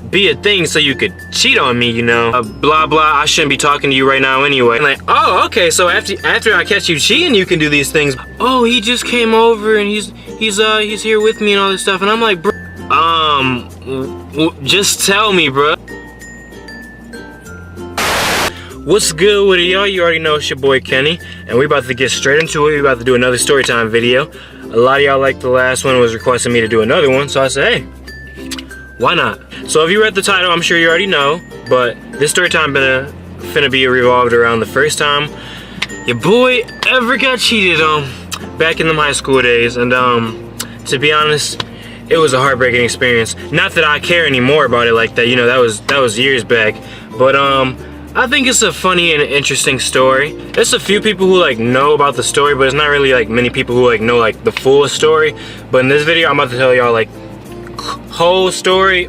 be a thing so you could cheat on me, you know. Blah blah, I shouldn't be talking to you right now anyway. And like, oh, okay, so after I catch you cheating, you can do these things. Oh, he just came over and he's here with me and all this stuff. And I'm like, bro, just tell me, bro. What's good with it, y'all? You already know it's your boy Kenny, and we about to get straight into it. We about to do another story time video. A lot of y'all liked the last one, was requesting me to do another one, so I said, hey, why not? So if you read the title, I'm sure you already know, but this story time finna be revolved around the first time your boy ever got cheated on back in them high school days. And to be honest, it was a heartbreaking experience. Not that I care anymore about it like that, you know, that was years back, but I think it's a funny and interesting story. There's a few people who like know about the story, but it's not really like many people who like know like the full story. But in this video, I'm about to tell y'all like whole story,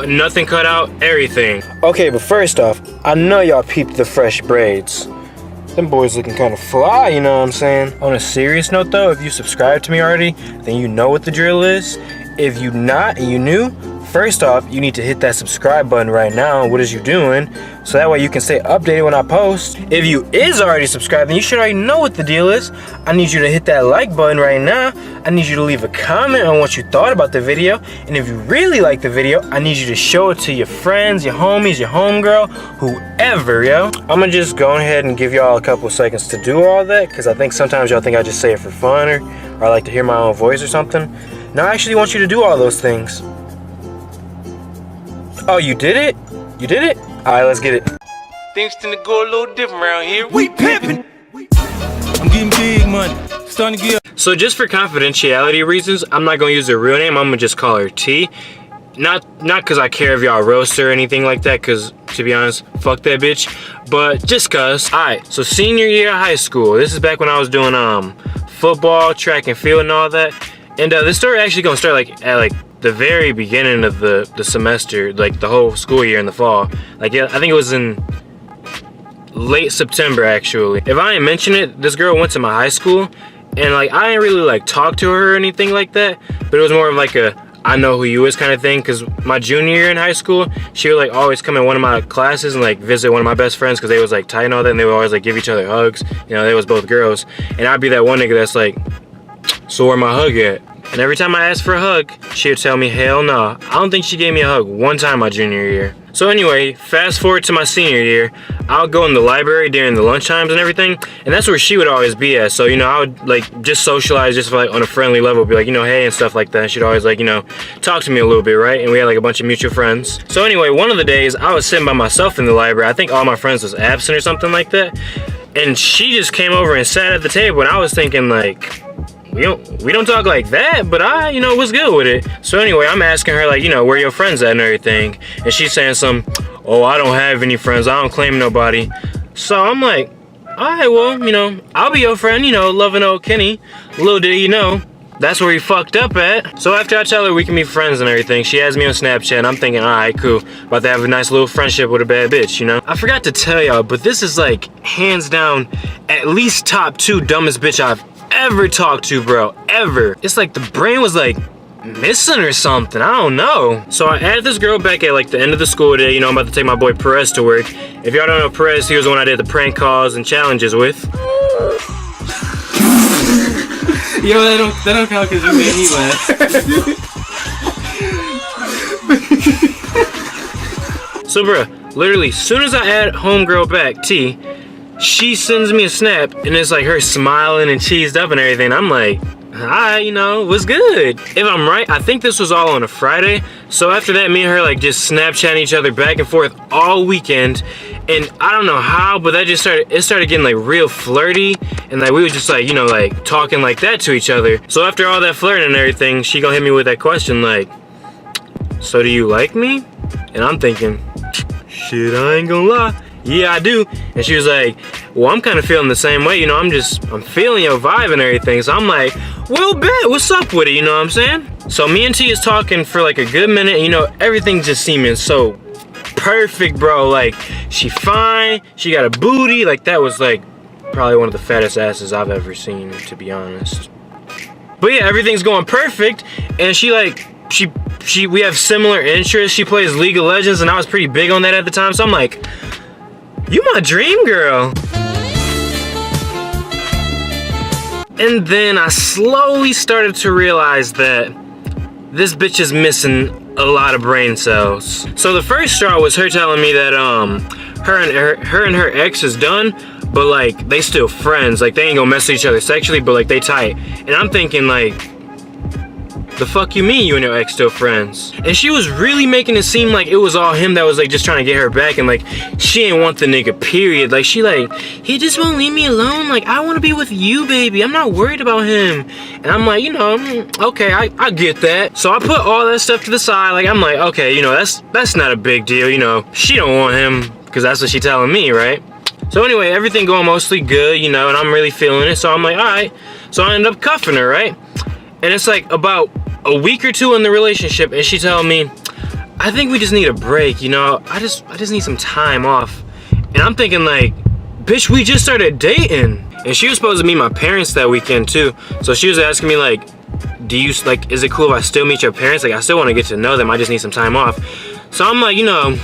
nothing cut out, everything. Okay, but first off, I know y'all peeped the fresh braids. Them boys looking kind of fly, you know what I'm saying? On a serious note though, if you subscribed to me already, then you know what the drill is. If you not and you new, first off, you need to hit that subscribe button right now. What is you doing? So that way you can stay updated when I post. If you is already subscribed, then you should already know what the deal is. I need you to hit that like button right now. I need you to leave a comment on what you thought about the video. And if you really like the video, I need you to show it to your friends, your homies, your homegirl, whoever, yo. I'm gonna just go ahead and give y'all a couple seconds to do all that, because I think sometimes y'all think I just say it for fun or I like to hear my own voice or something. No, I actually want you to do all those things. Oh, you did it? You did it? Alright, let's get it. Things tend to go a little different around here. We pimpin'! I'm getting big money. Starting to get up. So just for confidentiality reasons, I'm not gonna use her real name. I'm gonna just call her T. Not because I care if y'all roast her or anything like that, because to be honest, fuck that bitch. But just cause. Alright, so senior year of high school. This is back when I was doing football, track and field and all that. And this story actually gonna start like at the very beginning of the semester, like the whole school year in the fall. Like, yeah, I think it was in late September actually. If I didn't mention it, this girl went to my high school, and like I didn't really like talk to her or anything like that, but it was more of like a I know who you is kind of thing, because my junior year in high school, she would like always come in one of my classes and like visit one of my best friends, because they was like tight and all that, and they would always like give each other hugs, you know, they was both girls, and I'd be that one nigga that's like, so where my hug at? And every time I asked for a hug, she would tell me, hell no. I don't think she gave me a hug one time my junior year. So anyway, fast forward to my senior year, I would go in the library during the lunch times and everything, and that's where she would always be at. So, you know, I would like just socialize just like on a friendly level, be like, you know, hey and stuff like that. And she'd always like, you know, talk to me a little bit, right? And we had like a bunch of mutual friends. So anyway, one of the days I was sitting by myself in the library. I think all my friends was absent or something like that. And she just came over and sat at the table, and I was thinking like, we don't talk like that, but I, you know, was good with it. So anyway, I'm asking her like, you know, where your friends at and everything. And she's saying oh, I don't have any friends. I don't claim nobody. So I'm like, all right, well, you know, I'll be your friend, you know, loving old Kenny. Little did you know, that's where he fucked up at. So after I tell her we can be friends and everything, she adds me on Snapchat, and I'm thinking, all right, cool. About to have a nice little friendship with a bad bitch, you know? I forgot to tell y'all, but this is like, hands down, at least top 2 dumbest bitch I've ever talked to, bro, ever. It's like the brain was like missing or something, I don't know. So I added this girl back at like the end of the school day, you know, I'm about to take my boy Perez to work. If y'all don't know Perez, he was the one I did the prank calls and challenges with. Yo, that don't count because you made me laugh. So bruh, literally, soon as I add homegirl back, T, she sends me a snap, and it's like her smiling and cheesed up and everything. I'm like, hi, you know, what's good? If I'm right, I think this was all on a Friday. So after that, me and her like just Snapchatting each other back and forth all weekend. And I don't know how, but it started getting like real flirty. And like we were just like, you know, like talking like that to each other. So after all that flirting and everything, she gonna hit me with that question like, so do you like me? And I'm thinking, shit, I ain't gonna lie. Yeah, I do. And she was like, well, I'm kind of feeling the same way, you know, I'm feeling your vibe and everything. So I'm like, well, bet, what's up with it, you know what I'm saying? So me and T is talking for like a good minute, and you know, everything's just seeming so perfect, bro. Like, she fine, she got a booty, like that was like probably one of the fattest asses I've ever seen, to be honest. But yeah, everything's going perfect, and she we have similar interests. She plays League of Legends, and I was pretty big on that at the time. So I'm like, you my dream girl. And then I slowly started to realize that this bitch is missing a lot of brain cells. So the first straw was her telling me that her and her ex is done, but like they still friends. Like they ain't gonna mess with each other sexually, but like they tight. And I'm thinking like, the fuck you mean you and your ex still friends? And she was really making it seem like it was all him that was like just trying to get her back, and like she ain't want the nigga, period. Like she like, he just won't leave me alone. Like I want to be with you, baby. I'm not worried about him. And I'm like, you know, okay, I get that. So I put all that stuff to the side. Like I'm like, okay, you know, that's not a big deal. You know, she don't want him because that's what she telling me, right? So anyway, everything going mostly good, you know, and I'm really feeling it. So I'm like, all right. So I end up cuffing her, right? And it's like about a week or two in the relationship, and she telling me, I think we just need a break, you know, I just need some time off. And I'm thinking like, bitch, we just started dating. And she was supposed to meet my parents that weekend too. So she was asking me like, is it cool if I still meet your parents? Like I still want to get to know them, I just need some time off. So I'm like, you know,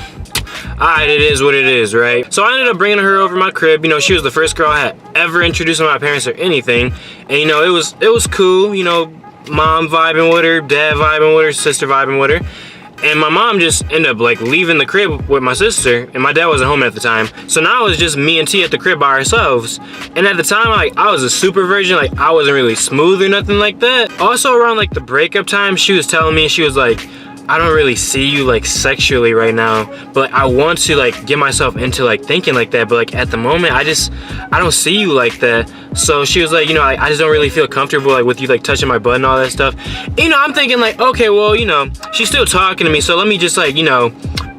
alright, it is what it is, right? So I ended up bringing her over my crib. You know, she was the first girl I had ever introduced to my parents or anything. And you know, it was cool, you know, mom vibing with her, dad vibing with her, sister vibing with her. And my mom just ended up like leaving the crib with my sister, and my dad wasn't home at the time. So now it was just me and T at the crib by ourselves. And at the time, like I was a super virgin, like I wasn't really smooth or nothing like that. Also around like the breakup time, she was telling me, she was like, I don't really see you like sexually right now, but I want to like get myself into like thinking like that, but like at the moment I don't see you like that. So she was like, you know, I just don't really feel comfortable like with you like touching my butt and all that stuff. And, you know, I'm thinking like, okay, well, you know, she's still talking to me, so let me just like, you know,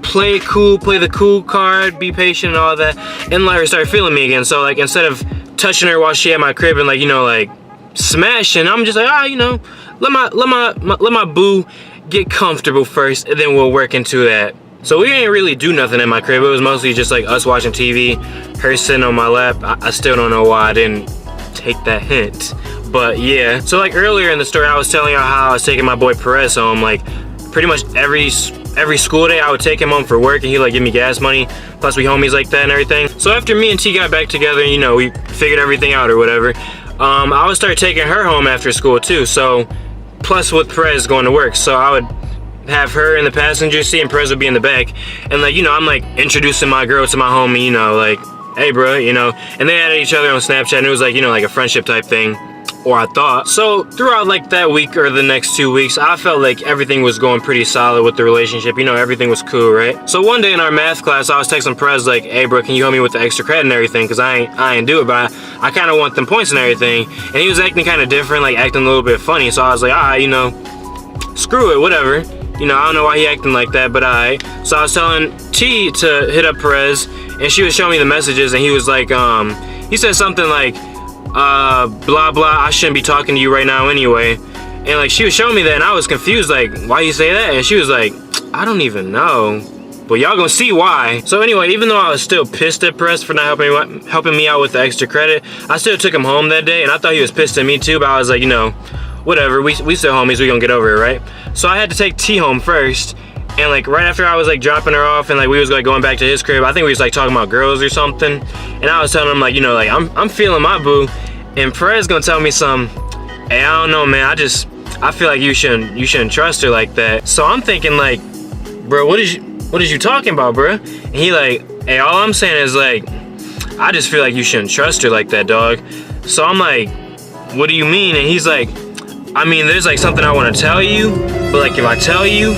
play it cool, play the cool card, be patient and all that, and let her start feeling me again. So like instead of touching her while she at my crib and like, you know, like smashing, I'm just like, you know, let my boo get comfortable first, and then we'll work into that. So we didn't really do nothing in my crib. It was mostly just like us watching TV, her sitting on my lap. I still don't know why I didn't take that hint, but yeah. So like earlier in the story, I was telling y'all how I was taking my boy Perez home. Like pretty much every school day I would take him home for work, and he'd like give me gas money, plus we homies like that and everything. So after me and T got back together, you know, we figured everything out or whatever, I would start taking her home after school too. So plus with Perez going to work, so I would have her in the passenger seat and Perez would be in the back. And like, you know, I'm like introducing my girl to my homie, you know, like, hey bro, you know, and they added each other on Snapchat, and it was like, you know, like a friendship type thing, or I thought. So throughout like that week or the next 2 weeks, I felt like everything was going pretty solid with the relationship, you know, everything was cool, right? So one day in our math class, I was texting Perez like, hey bro, can you help me with the extra credit and everything, because I ain't do it, but I kind of want them points and everything. And he was acting kind of different, like acting a little bit funny, so I was like, alright, you know, screw it, whatever. You know, I don't know why he acting like that, but alright. So I was telling T to hit up Perez, and she was showing me the messages, and he was like, he said something like, blah blah, I shouldn't be talking to you right now anyway. And like she was showing me that, and I was confused, like, why you say that? And she was like, I don't even know, but y'all gonna see why. So anyway, even though I was still pissed at Perez for not helping me out with the extra credit, I still took him home that day, and I thought he was pissed at me too, but I was like, you know, whatever, we still homies, we gonna get over it, right? So I had to take T home first, and like right after I was like dropping her off and like we was like going back to his crib, I think we was like talking about girls or something, and I was telling him like, you know, like I'm feeling my boo, and Perez gonna tell me some, hey, I don't know, man, I feel like you shouldn't trust her like that. So I'm thinking like, bro, what is you talking about, bro? And he like, hey, all I'm saying is like, I just feel like you shouldn't trust her like that, dog. So I'm like, what do you mean? And he's like, I mean, there's like something I want to tell you, but like if I tell you,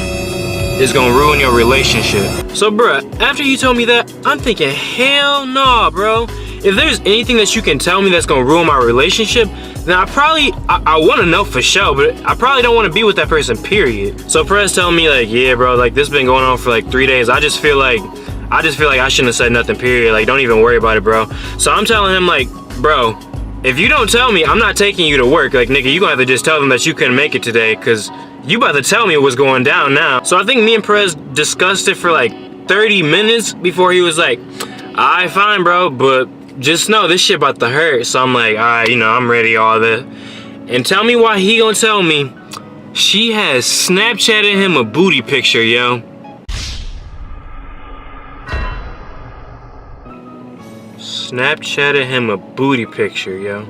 it's gonna ruin your relationship. So bruh, after you told me that, I'm thinking, hell no, bro. If there's anything that you can tell me that's gonna ruin my relationship, then I wanna know for sure, but I probably don't wanna be with that person, period. So Perez telling me like, yeah bro, like this been going on for like 3 days. I just feel like I shouldn't have said nothing, period. Like don't even worry about it, bro. So I'm telling him like, bro, if you don't tell me, I'm not taking you to work. Like nigga, you gonna have to just tell them that you couldn't make it today, cause you about to tell me what's going down now. So I think me and Perez discussed it for like 30 minutes before he was like, alright, fine bro, but just know this shit about to hurt. So I'm like, alright, you know, I'm ready, all that. And tell me why he gonna tell me She has Snapchatted him a booty picture, yo. Snapchatted him a booty picture, yo.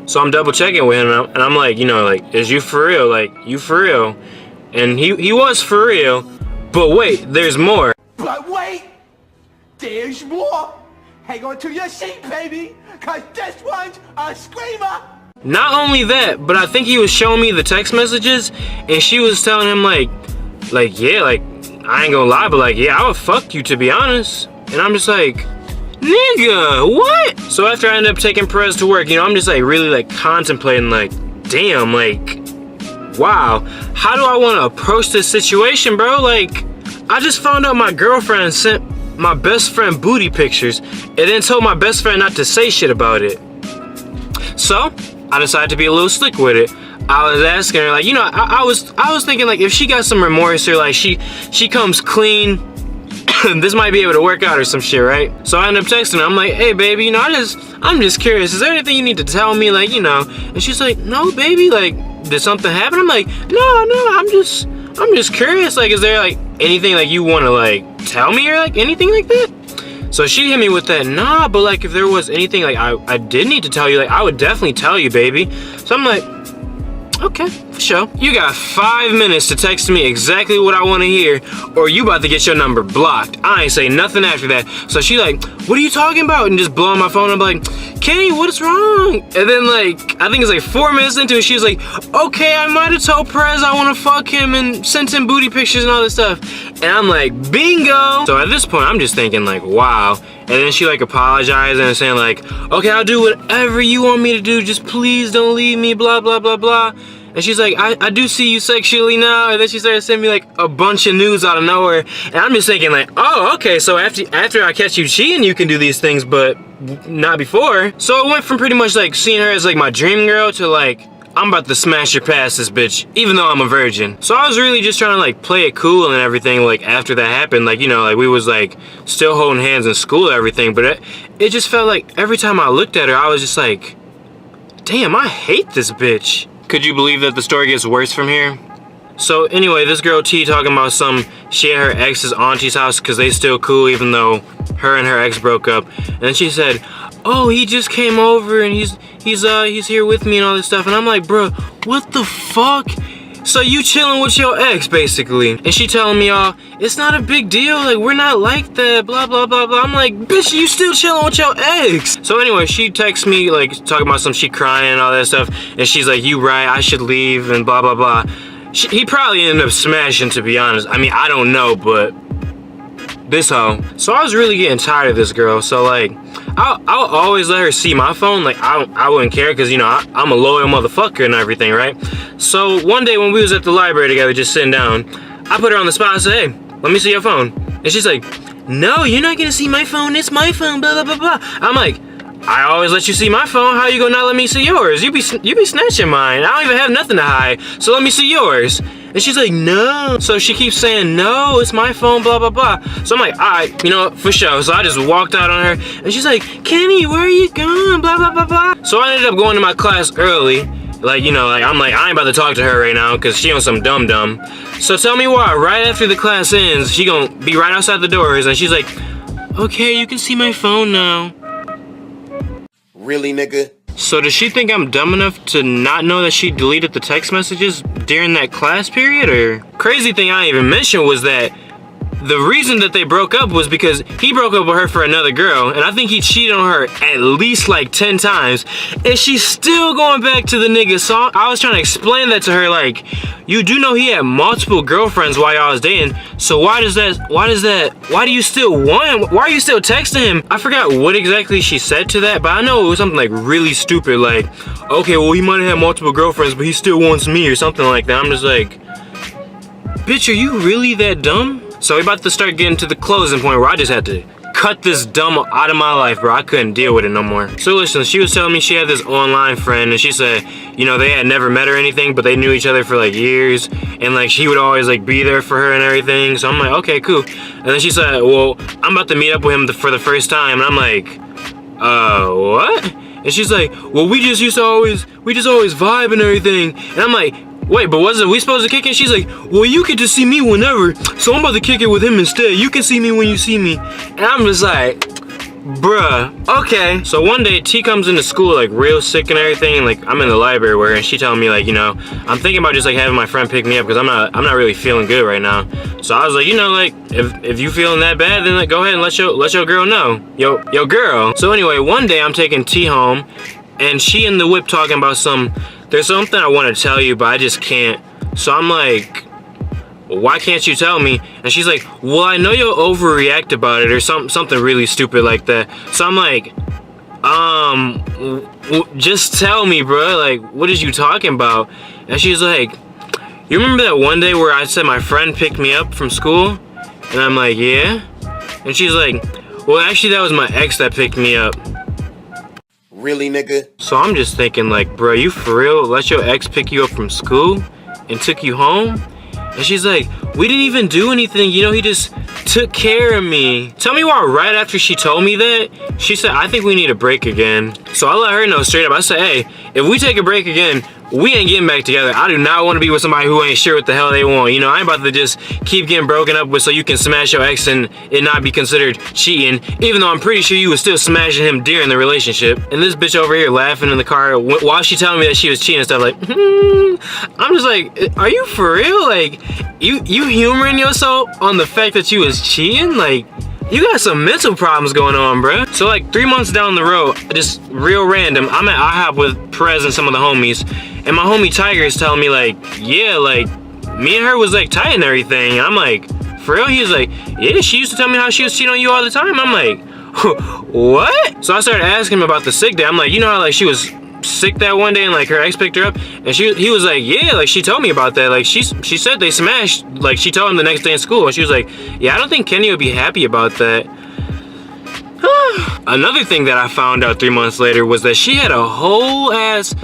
So I'm double checking with him, and I'm like, you know, like, is you for real? Like, you for real? And he was for real, but wait, there's more. But wait, there's more. Hang on to your seat, baby, cause this one's a screamer. Not only that, but I think he was showing me the text messages, and she was telling him like, yeah, like, I ain't gonna lie, but like, yeah, I would fuck you, to be honest. And I'm just like, nigga, what? So after I end up taking Perez to work, you know, I'm just like really like contemplating, like, damn, like, wow, how do I want to approach this situation, bro? Like, I just found out my girlfriend sent my best friend booty pictures and then told my best friend not to say shit about it. So I decided to be a little slick with it. I was asking her, like, you know, I was thinking, like, if she got some remorse or like she comes clean, this might be able to work out or some shit, right? So I ended up texting her. I'm like, hey baby, you know, I'm just curious, is there anything you need to tell me, like, you know? And she's like, no baby, like, did something happen? I'm like, no, I'm just curious, like, is there like anything like you want to like tell me or like anything like that? So she hit me with that, nah, but like if there was anything like I did need to tell you, like, I would definitely tell you, baby. So I'm like, okay, for sure. You got 5 minutes to text me exactly what I want to hear, or you about to get your number blocked. I ain't say nothing after that. So she like, what are you talking about? And just blowing my phone. I'm like, Kenny, what's wrong? And then like, I think it's like 4 minutes into it, she was like, okay, I might have told Perez I want to fuck him and sent him booty pictures and all this stuff. And I'm like, bingo. So at this point, I'm just thinking like, wow. And then she like apologized and saying like, okay, I'll do whatever you want me to do. Just please don't leave me, blah, blah, blah, blah. And she's like, I do see you sexually now. And then she started sending me like a bunch of news out of nowhere. And I'm just thinking like, oh, okay, so after I catch you cheating, you can do these things, but not before. So it went from pretty much like seeing her as like my dream girl to like, I'm about to smash her past this bitch, even though I'm a virgin. So I was really just trying to like play it cool and everything, like after that happened, like, you know, like we was like still holding hands in school and everything, but it just felt like every time I looked at her, I was just like, damn, I hate this bitch. Could you believe that the story gets worse from here? So anyway, this girl T talking about she at her ex's auntie's house because they still cool even though her and her ex broke up. And then she said, oh, he just came over and he's here with me and all this stuff. And I'm like, bro, what the fuck? So you chilling with your ex basically. And she telling me, it's not a big deal, like we're not like that, blah blah blah blah. I'm like, bitch, you still chilling with your ex. So anyway, she texts me like talking about she crying and all that stuff, and she's like, you right, I should leave and blah blah blah. He probably ended up smashing, to be honest. I mean, I don't know, but this hoe. So I was really getting tired of this girl. So like, I'll always let her see my phone. Like I wouldn't care because, you know, I'm a loyal motherfucker and everything, right? So one day when we was at the library together just sitting down, I put her on the spot and said, hey, let me see your phone. And she's like, no, you're not gonna see my phone, it's my phone, blah blah blah blah. I'm like, I always let you see my phone, how you gonna not let me see yours? You be snatching mine. I don't even have nothing to hide, so let me see yours. And she's like, no. So she keeps saying, no, it's my phone, blah, blah, blah. So I'm like, all right, you know, for sure. So I just walked out on her, and she's like, Kenny, where are you going, blah, blah, blah, blah. So I ended up going to my class early. Like, you know, like I'm like, I ain't about to talk to her right now, because she on some dumb. So tell me why, right after the class ends, she gonna be right outside the doors, and she's like, okay, you can see my phone now. Really, nigga? So does she think I'm dumb enough to not know that she deleted the text messages during that class period? Or crazy thing I even mentioned was that the reason that they broke up was because he broke up with her for another girl, and I think he cheated on her at least like 10 times, and she's still going back to the nigga. So I was trying to explain that to her, like, you do know he had multiple girlfriends while y'all was dating, so why do you still want him? Why are you still texting him? I forgot what exactly she said to that, but I know it was something like really stupid, like, okay, well, he might have had multiple girlfriends, but he still wants me, or something like that. I'm just like, bitch, are you really that dumb? So we're about to start getting to the closing point where I just had to cut this dumb out of my life, bro. I couldn't deal with it no more. So listen, she was telling me she had this online friend, and she said, you know, they had never met or anything, but they knew each other for like years, and like she would always like be there for her and everything. So I'm like, okay, cool. And then she said, well, I'm about to meet up with him for the first time, and I'm like, what? And she's like, well, we just always vibe and everything. And I'm like, wait, but wasn't we supposed to kick it? She's like, well, you get to see me whenever, so I'm about to kick it with him instead. You can see me when you see me. And I'm just like, bruh, okay. So one day T comes into school like real sick and everything, and like I'm in the library with her, and she telling me like, you know, I'm thinking about just like having my friend pick me up because I'm not really feeling good right now. So I was like, you know, like if you feeling that bad, then like go ahead and let your girl know. Yo girl. So anyway, one day I'm taking T home, and she in the whip talking about there's something I want to tell you, but I just can't. So I'm like, why can't you tell me? And she's like, well, I know you'll overreact about it or something really stupid like that. So I'm like, just tell me, bro. Like, what is you talking about? And she's like, you remember that one day where I said my friend picked me up from school? And I'm like, yeah. And she's like, well, actually that was my ex that picked me up. Really, nigga? So I'm just thinking like, bro, you for real let your ex pick you up from school and took you home? And she's like, we didn't even do anything, you know, he just took care of me. Tell me why right after she told me that, she said, I think we need a break again. So I let her know straight up. I said, hey, if we take a break again, we ain't getting back together. I do not want to be with somebody who ain't sure what the hell they want. You know, I ain't about to just keep getting broken up with so you can smash your ex and it not be considered cheating, even though I'm pretty sure you was still smashing him during the relationship. And this bitch over here laughing in the car while she telling me that she was cheating and stuff, like, I'm just like, are you for real? Like, you humoring yourself on the fact that you was cheating? Like, you got some mental problems going on, bruh. So like 3 months down the road, just real random, I'm at IHOP with Perez and some of the homies, and my homie Tiger is telling me like, yeah, like me and her was like tight and everything. And I'm like, for real? He was like, yeah, she used to tell me how she was cheating on you all the time. I'm like, what? So I started asking him about the sick day. I'm like, you know how like she was sick that one day and like her ex picked her up, and he was like, yeah, like she told me about that, like she said they smashed, like she told him the next day in school, and she was like, yeah, I don't think Kenny would be happy about that. Another thing that I found out 3 months later was that she had a whole ass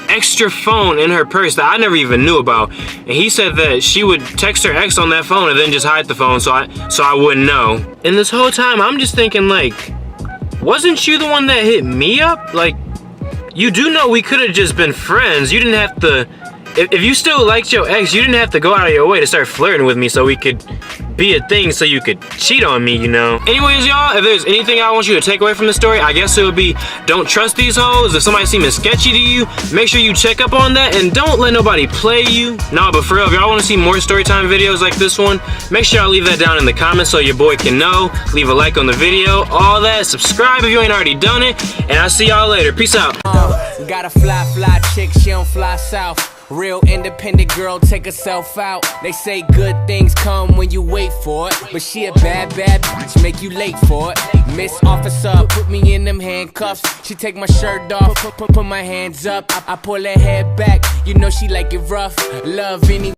extra phone in her purse that I never even knew about, and he said that she would text her ex on that phone and then just hide the phone so I wouldn't know. And this whole time I'm just thinking like, wasn't you the one that hit me up? Like, you do know we could have just been friends. You didn't have to, if you still liked your ex, you didn't have to go out of your way to start flirting with me so we could be a thing so you could cheat on me, you know? Anyways, y'all, if there's anything I want you to take away from the story, I guess it would be, don't trust these hoes. If somebody seems sketchy to you, make sure you check up on that and don't let nobody play you. Nah, but for real, if y'all want to see more storytime videos like this one, make sure y'all leave that down in the comments so your boy can know. Leave a like on the video, all that. Subscribe if you ain't already done it, and I'll see y'all later. Peace out. Got a fly chick, she don't fly south. Real independent girl, take herself out. They say good things come when you wait for it, but she a bad bitch, make you late for it. Miss Officer, put me in them handcuffs. She take my shirt off, put my hands up. I pull her head back, you know she like it rough. Love any